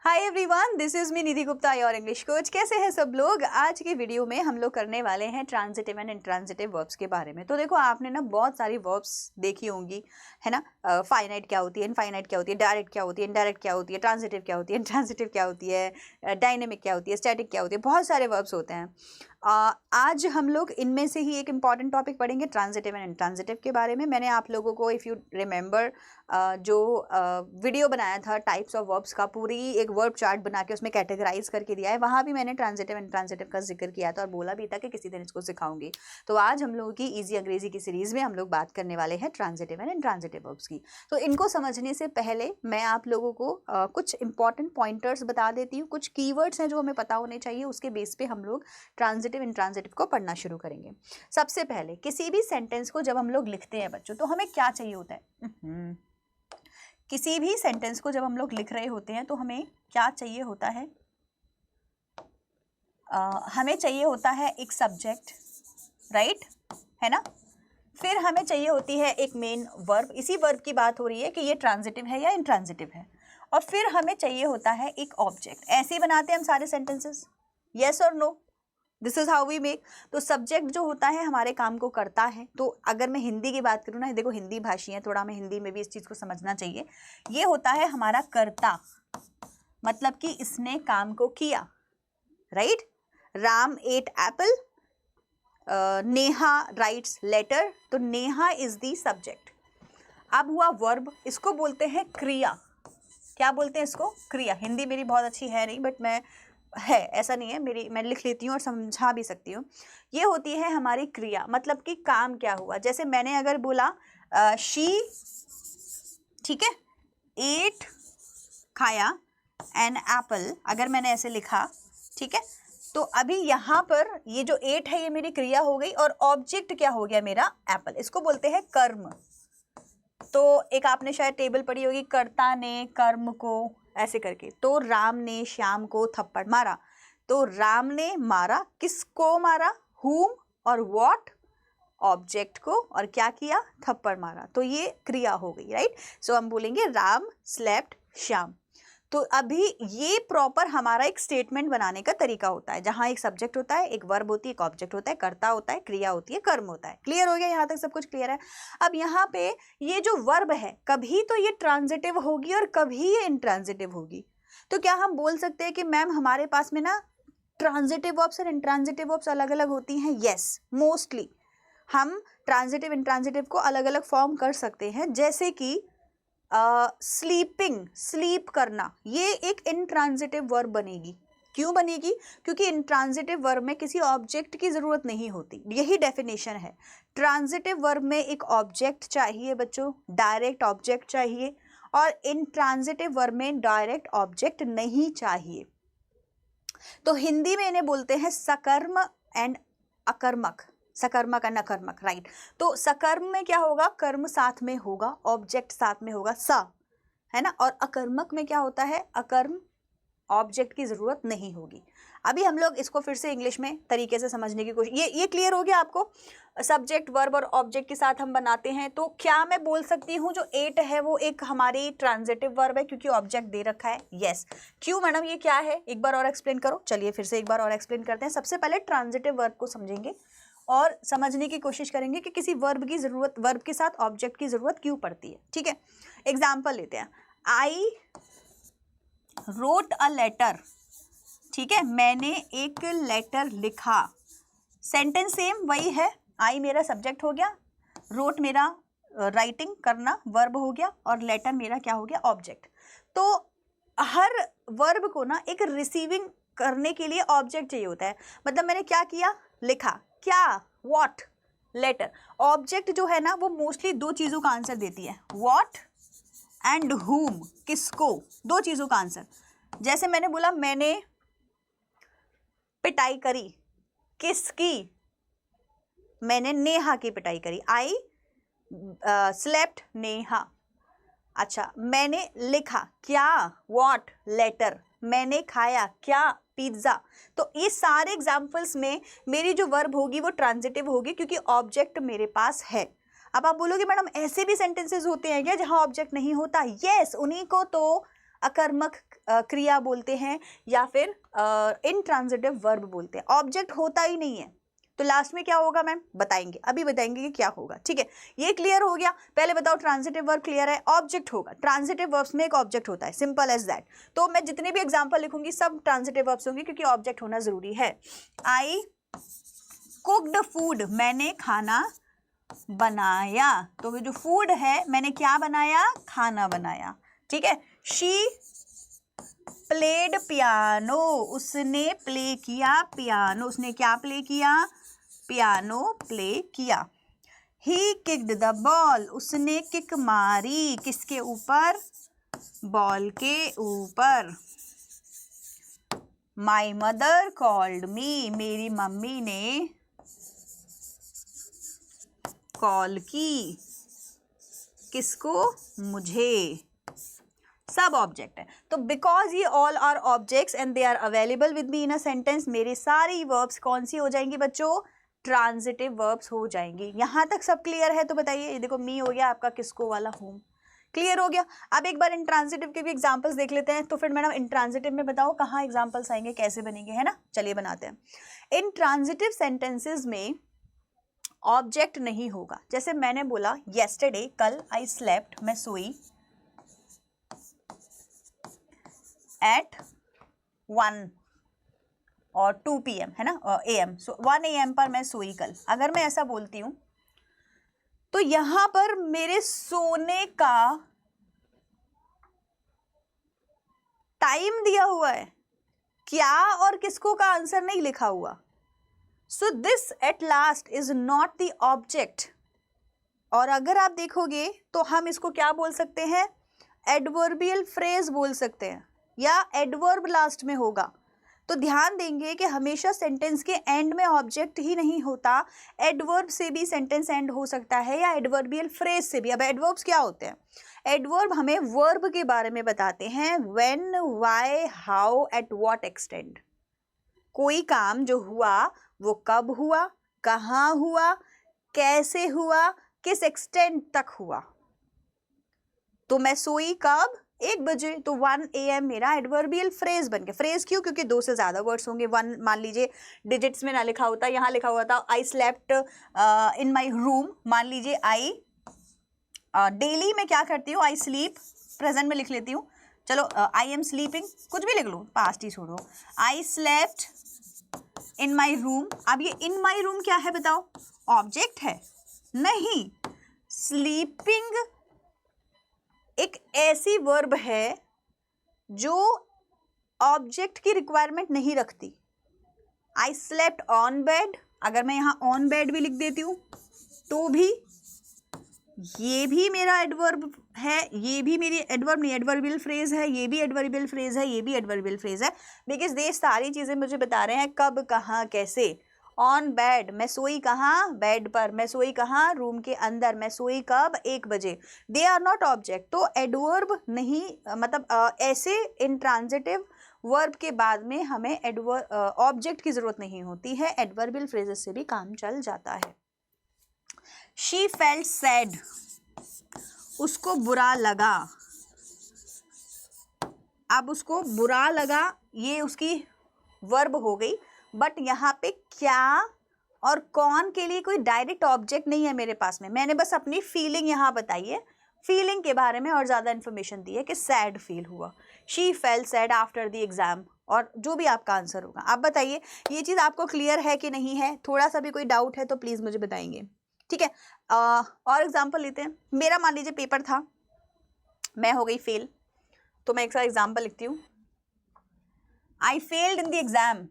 Hi everyone, this is me Nidhi Gupta, your English coach. कैसे हैं सब लोग। आज की वीडियो में हम लोग करने वाले हैं ट्रांजिटिव एंड इंट्रांजिटिव वर्ब्स के बारे में। तो देखो, आपने ना बहुत सारी वर्ब्स देखी होंगी, है ना। फाइनाइट क्या होती है, इनफाइनाइट क्या होती है, डायरेक्ट क्या होती है, इनडायरेक्ट क्या होती है, ट्रांजिटिव क्या होती है, इंट्रांजिटिव क्या होती है, डायनेमिक क्या होती है, स्टैटिक क्या होती है, बहुत सारे वर्ब्स होते हैं। आज हम लोग इनमें से ही एक इम्पॉर्टेंट टॉपिक पढ़ेंगे, ट्रांजिटिव एंड इंट्रांजिटिव के बारे में। मैंने आप लोगों को, इफ़ यू रिमेंबर, जो वीडियो बनाया था टाइप्स ऑफ वर्ब्स का, पूरी एक वर्ब चार्ट बना के उसमें कैटेगराइज करके दिया है। वहाँ भी मैंने ट्रांजिटिव एंड इंट्रांजिटिव का जिक्र किया था और बोला भी था कि किसी दिन इसको सिखाऊंगी। तो आज हम लोगों की इजी अंग्रेजी की सीरीज में हम लोग बात करने वाले हैं ट्रांजिटिव एंड इंट्रांजिटिव वर्ब्स की। तो इनको समझने से पहले मैं आप लोगों को कुछ इंपॉर्टेंट पॉइंटर्स बता देती हूँ। कुछ कीवर्ड्स हैं जो हमें पता होने चाहिए, उसके बेस पे हम लोग ट्रांजिटिव इंट्रांजिटिव को पढ़ना शुरू करेंगे। सबसे पहले, किसी भी सेंटेंस को जब हम लोग लिखते हैं बच्चों, तो हमें क्या चाहिए होता है। किसी भी सेंटेंस को जब हम लोग लिख रहे होते हैं तो हमें क्या चाहिए होता है। हमें चाहिए होता है एक सब्जेक्ट, राइट, है ना। फिर हमें चाहिए होती है एक मेन वर्ब। इसी वर्ब की बात हो रही है कि ये ट्रांजिटिव है या इंट्रांजिटिव है। और फिर हमें चाहिए होता है एक ऑब्जेक्ट। ऐसे ही बनाते हैं हम सारे सेंटेंसेस, यस और no, this is how we make. तो सब्जेक्ट जो होता है हमारे काम को करता है। तो अगर मैं हिंदी की बात करूँ ना, देखो हिंदी भाषी है, थोड़ा हमें हिंदी में भी इस चीज़ को समझना चाहिए। ये होता है हमारा कर्ता, मतलब कि इसने काम को किया, right. Ram ate apple, Neha writes letter. तो नेहा इज दी सब्जेक्ट। अब हुआ वर्ब, इसको बोलते हैं क्रिया। क्या बोलते हैं इसको? क्रिया। हिंदी मेरी बहुत अच्छी है नहीं, बट मैं है, ऐसा नहीं है, मैं लिख लेती हूँ और समझा भी सकती हूँ। ये होती है हमारी क्रिया, मतलब कि काम क्या हुआ। जैसे मैंने अगर बोला शी, ठीक है, एट, खाया, एन एप्पल, अगर मैंने ऐसे लिखा, ठीक है, तो अभी यहाँ पर ये जो एट है ये मेरी क्रिया हो गई और ऑब्जेक्ट क्या हो गया मेरा? एप्पल। इसको बोलते हैं कर्म। तो एक आपने शायद टेबल पढ़ी होगी, कर्ता ने कर्म को ऐसे करके। तो राम ने श्याम को थप्पड़ मारा। तो राम ने मारा, किसको मारा? हुम और व्हाट? ऑब्जेक्ट को। और क्या किया? थप्पड़ मारा। तो ये क्रिया हो गई, राइट। सो हम बोलेंगे राम स्लेप्ट श्याम। तो अभी ये प्रॉपर हमारा एक स्टेटमेंट बनाने का तरीका होता है, जहां एक सब्जेक्ट होता है, एक वर्ब होती है, एक ऑब्जेक्ट होता है, कर्ता होता है, क्रिया होती है, कर्म होता है। क्लियर हो गया? यहाँ तक सब कुछ क्लियर है। अब यहाँ पे ये जो वर्ब है, कभी तो ये ट्रांजिटिव होगी और कभी ये इंट्रांजिटिव होगी। तो क्या हम बोल सकते हैं कि मैम हमारे पास में ना ट्रांजिटिव वर्ब्स और इंट्रांजिटिव वर्ब्स अलग अलग होती हैं? यस, मोस्टली हम ट्रांजिटिव इंट्रांजिटिव को अलग अलग फॉर्म कर सकते हैं। जैसे कि स्लीपिंग, स्लीप करना, ये एक इंट्रांजिटिव वर्ब बनेगी। क्यों बनेगी? क्योंकि इंट्रांजिटिव वर्ब में किसी ऑब्जेक्ट की जरूरत नहीं होती, यही डेफिनेशन है। ट्रांजिटिव वर्ब में एक ऑब्जेक्ट चाहिए बच्चों, डायरेक्ट ऑब्जेक्ट चाहिए, और इंट्रांजिटिव वर्ब में डायरेक्ट ऑब्जेक्ट नहीं चाहिए। तो हिंदी में इन्हें बोलते हैं सकर्म एंड अकर्मक, सकर्मक एंड अकर्मक, राइट। तो सकर्म में क्या होगा? कर्म साथ में होगा, ऑब्जेक्ट साथ में होगा, सा, है ना। और अकर्मक में क्या होता है? अकर्म, ऑब्जेक्ट की जरूरत नहीं होगी। अभी हम लोग इसको फिर से इंग्लिश में तरीके से समझने की कोशिश, ये क्लियर हो गया आपको? सब्जेक्ट, वर्ब और ऑब्जेक्ट के साथ हम बनाते हैं। तो क्या मैं बोल सकती हूँ जो एट है वो एक हमारी ट्रांजिटिव वर्ब है क्योंकि ऑब्जेक्ट दे रखा है? यस। क्यों मैडम, ये क्या है? एक बार और एक्सप्लेन करो। चलिए फिर से एक बार और एक्सप्लेन करते हैं। सबसे पहले ट्रांजिटिव वर्ब को समझेंगे और समझने की कोशिश करेंगे कि किसी वर्ब की जरूरत, वर्ब के साथ ऑब्जेक्ट की जरूरत क्यों पड़ती है। ठीक है, एग्जाम्पल लेते हैं। आई रोट अ लेटर, ठीक है, मैंने एक लेटर लिखा। सेंटेंस सेम वही है। आई मेरा सब्जेक्ट हो गया, रोट मेरा राइटिंग करना वर्ब हो गया, और लेटर मेरा क्या हो गया? ऑब्जेक्ट। तो हर वर्ब को ना एक रिसीविंग करने के लिए ऑब्जेक्ट चाहिए होता है। मतलब मैंने क्या किया? लिखा। क्या? व्हाट? लेटर। ऑब्जेक्ट जो है ना वो मोस्टली दो चीज़ों का आंसर देती है, व्हाट एंड whom, किसको, दो चीज़ों का आंसर। जैसे मैंने बोला मैंने पिटाई करी, किसकी? मैंने नेहा की पिटाई करी। I slept Neha. अच्छा, मैंने लिखा, क्या? व्हाट? लेटर। मैंने खाया, क्या? पिज्ज़ा। तो ये सारे एग्जाम्पल्स में मेरी जो वर्ब होगी वो ट्रांजिटिव होगी क्योंकि ऑब्जेक्ट मेरे पास है। अब आप बोलोगे मैडम ऐसे भी सेंटेंसेस होते हैं क्या जहां ऑब्जेक्ट नहीं होता? यस, उन्हीं को तो अकर्मक क्रिया बोलते हैं या फिर इनट्रांजिटिव वर्ब बोलते हैं। ऑब्जेक्ट होता ही नहीं है, तो लास्ट में क्या होगा मैम बताएंगे, अभी बताएंगे कि क्या होगा। ठीक है, ये क्लियर हो गया। पहले बताओ ट्रांजिटिव वर्ब क्लियर है, ऑब्जेक्ट होगा। ट्रांजिटिव वर्ब्स में एक ऑब्जेक्ट होता है, सिंपल एज दैट। तो मैं जितने भी एग्जांपल लिखूंगी सब ट्रांजिटिव वर्ब्स होंगे क्योंकि ऑब्जेक्ट होना जरूरी है। आई कुक्ड फूड, मैंने खाना बनाया। तो जो फूड है मैंने क्या बनाया, खाना बनाया। ठीक है। शी प्लेड पियानो, उसने प्ले किया पियानो। उसने क्या प्ले किया, पियानो प्ले किया। ही किक्ड द बॉल, उसने किक मारी। किसके ऊपर, बॉल के ऊपर। माई मदर कॉल्ड मी, मेरी मम्मी ने कॉल की। किसको, मुझे। सब ऑब्जेक्ट है। तो बिकॉज ये all are objects and they are available with me in a sentence, मेरी सारी वर्ब्स कौन सी हो जाएंगी बच्चों, ट्रांजिटिव वर्ब्स हो जाएंगी। यहां तक सब क्लियर है? तो बताइए, ये देखो मी हो गया आपका किसको वाला, होम। क्लियर हो गया। अब एक बार इंट्रांजिटिव के भी एग्जांपल्स देख लेते हैं। तो फिर मैडम इंट्रांजिटिव में बताओ कहाँ एग्जांपल्स आएंगे, कैसे बनेंगे, है ना। चलिए बनाते हैं। इंट्रांजिटिव सेंटेंसेस में ऑब्जेक्ट नहीं होगा। जैसे मैंने बोला येस्टरडे, कल, आई स्लेप्ट, मैं सोई एट 1 और 2 PM, है ना, AM। सो 1 AM पर मैं सोई कल। अगर मैं ऐसा बोलती हूं तो यहां पर मेरे सोने का टाइम दिया हुआ है, क्या और किसको का आंसर नहीं लिखा हुआ। So this at last is not the object. और अगर आप देखोगे तो हम इसको क्या बोल सकते हैं, एडवर्बियल फ्रेज बोल सकते हैं, या एडवर्ब लास्ट में होगा। तो ध्यान देंगे कि हमेशा सेंटेंस के एंड में ऑब्जेक्ट ही नहीं होता, एडवर्ब से भी सेंटेंस एंड हो सकता है या एडवर्बियल फ्रेज से भी। अब एडवर्ब्स क्या होते हैं, एडवर्ब हमें वर्ब के बारे में बताते हैं, when, why, how, at what extent. कोई काम जो हुआ वो कब हुआ, कहाँ हुआ, कैसे हुआ, किस एक्सटेंट तक हुआ। तो मैं सोई कब, 1 बजे, तो 1 AM मेरा एडवर्बियल फ्रेज बन गया। फ्रेज क्यों, क्योंकि 2 से ज्यादा वर्ड्स होंगे। 1 मान लीजिए डिजिट्स में ना लिखा होता, यहाँ लिखा हुआ था I slept in my room. मान लीजिए आई डेली में क्या करती हूँ, आई स्लीप, प्रेजेंट में लिख लेती हूँ। चलो आई एम स्लीपिंग, कुछ भी लिख लो, पास्ट ही छोड़ो। I slept in my room. अब ये इन माई रूम क्या है बताओ, ऑब्जेक्ट है? नहीं। स्लीपिंग एक ऐसी वर्ब है जो ऑब्जेक्ट की रिक्वायरमेंट नहीं रखती। आई स्लेप्ट ऑन बेड, अगर मैं यहां ऑन बेड भी लिख देती हूं तो भी ये भी मेरा एडवर्ब है, ये भी मेरी एडवर्ब नहीं, एडवर्बियल फ्रेज है, ये भी एडवर्बियल फ्रेज है, ये भी एडवर्बियल फ्रेज है। बिकॉज ये सारी चीजें मुझे बता रहे हैं कब, कहाँ, कैसे। ऑन बेड, मैं सोई कहाँ, बेड पर। मैं सोई कहाँ, रूम के अंदर। मैं सोई कब, 1 बजे। They are not object. तो एडवर्ब नहीं, मतलब ऐसे इंट्रांजिटिव वर्ब के बाद में हमें ऑब्जेक्ट की जरूरत नहीं होती है, एडवर्बियल फ्रेजेस से भी काम चल जाता है। शी फेल्ट सैड, उसको बुरा लगा। अब उसको बुरा लगा, ये उसकी वर्ब हो गई, बट यहाँ पे क्या और कौन के लिए कोई डायरेक्ट ऑब्जेक्ट नहीं है मेरे पास में। मैंने बस अपनी फीलिंग यहाँ बताई है, फीलिंग के बारे में और ज़्यादा इन्फॉर्मेशन दी है कि सैड फील हुआ। She felt sad after the exam, और जो भी आपका आंसर होगा। आप बताइए ये चीज़ आपको क्लियर है कि नहीं है, थोड़ा सा भी कोई डाउट है तो प्लीज़ मुझे बताएंगे। ठीक है, और एग्जाम्पल लेते हैं। मेरा मान लीजिए पेपर था, मैं हो गई फेल, तो मैं एक सा एग्जाम्पल लिखती हूँ, I failed in the exam.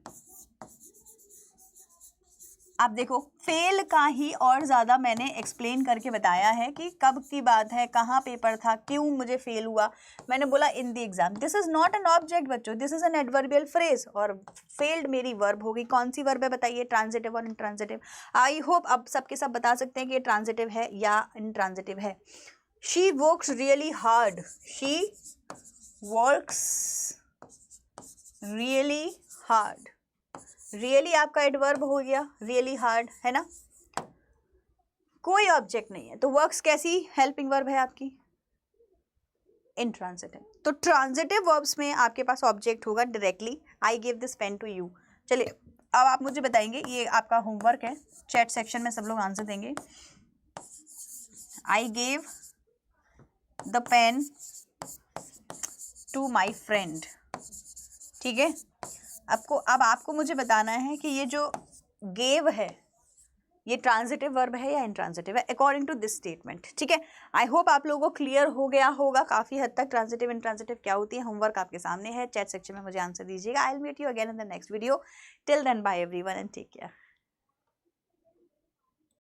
आप देखो फेल का ही और ज़्यादा मैंने एक्सप्लेन करके बताया है कि कब की बात है, कहाँ पेपर था, क्यों मुझे फेल हुआ। मैंने बोला in the exam. This is not an object बच्चों, this is an adverbial phrase, और फेल्ड मेरी वर्ब होगी। कौन सी वर्ब है बताइए, ट्रांजिटिव और इंट्रांजिटिव। आई होप अब सबके सब बता सकते हैं कि ये ट्रांजिटिव है या इंट्रांजिटिव है। She works really hard, she works really hard. Really आपका एडवर्ब हो गया, रियली हार्ड, है ना। कोई ऑब्जेक्ट नहीं है, तो वर्क्स कैसी हेल्पिंग वर्ब है आपकी, इंट्रांजिटिव। तो ट्रांजिटिव वर्ब्स में आपके पास ऑब्जेक्ट होगा directly, I give this pen to you. चलिए अब आप मुझे बताएंगे, ये आपका होमवर्क है, चैट सेक्शन में सब लोग आंसर देंगे। I gave the pen to my friend. ठीक है, अब आपको मुझे बताना है कि ये जो गेव है ये ट्रांजिटिव वर्ब है या इंट्रांजिटिव है अकॉर्डिंग टू दिस स्टेटमेंट। ठीक है, आई होप आप लोगों को क्लियर हो गया होगा काफ़ी हद तक ट्रांजिटिव इंट्रांजिटिव क्या होती है। होमवर्क आपके सामने है, चैट सेक्शन में मुझे आंसर दीजिएगा। I will meet you again in the next video. Till then bye everyone and take care.